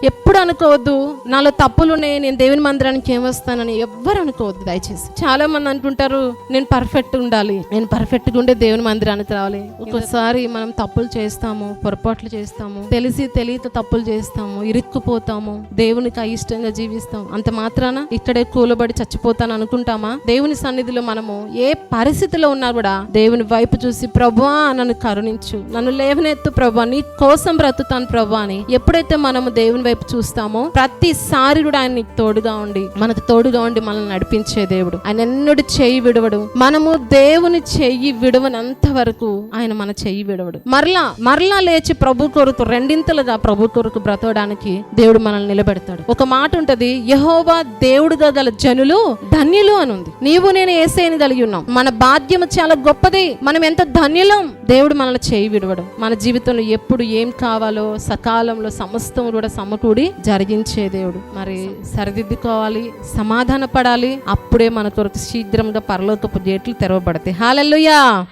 ఎప్పుడు అనుకోవద్దు నాలో తప్పులు ఉన్నాయి, నేను దేవుని మందిరానికి ఏం వస్తానని ఎవ్వరు అనుకోవద్దు దయచేసి. చాలా మంది అనుకుంటారు నేను పర్ఫెక్ట్ ఉండాలి, నేను పర్ఫెక్ట్గా ఉండే దేవుని మందిరానికి రావాలి. ఒక్కోసారి మనం తప్పులు చేస్తాము, పొరపాట్లు చేస్తాము, తెలియక తప్పులు చేస్తాము, ఇరుక్కుపోతాము, దేవునికి అయిష్టంగా జీవిస్తాం. అంత మాత్రాన ఇక్కడే కూలబడి చచ్చిపోతాను అనుకుంటామా? దేవుని సన్నిధిలో మనము ఏ పరిస్థితిలో ఉన్నా కూడా దేవుని వైపు చూసి ప్రభువా నన్ను కరుణించు, నన్ను లేవనెత్తు ప్రభువా, నీ కోసం బ్రతుకుతాను ప్రభువా అని ఎప్పుడైతే మనము దేవుని వైపు చూస్తామో ప్రతిసారి కూడా ఆయన తోడుగా ఉండి మనల్ని నడిపించే దేవుడు. ఆయన ఎన్నడూ చెయ్యి విడవడు. మనము దేవుని చెయ్యి విడవనంత వరకు ఆయన మన చెయ్యి విడవడు. మరలా లేచి ప్రభు కొరకు రెండింతలుగా ప్రభు కొరకు బ్రతకడానికి దేవుడు మనల్ని నిలబెడతాడు. ఒక మాట ఉంటది, యెహోవా దేవుడుగా గల జనులు ధన్యులు అని ఉంది. నీవు నేను యేసయ్యని కలిగి ఉన్నాం. మన భాగ్యం చాలా గొప్పది, మనం ఎంత ధన్యులం. దేవుడు మనల్ని చేయి విడవడు. మన జీవితంలో ఎప్పుడు ఏం కావాలో సకాలంలో సమస్తం కూడా సమకూడి జరిగించే దేవుడు. మరి సరిదిద్దుకోవాలి, సమాధాన పడాలి. అప్పుడే మన కొరకు శీఘ్రంగా పరలోకపు గేట్లు తెరవబడతాయి. హల్లెలూయా.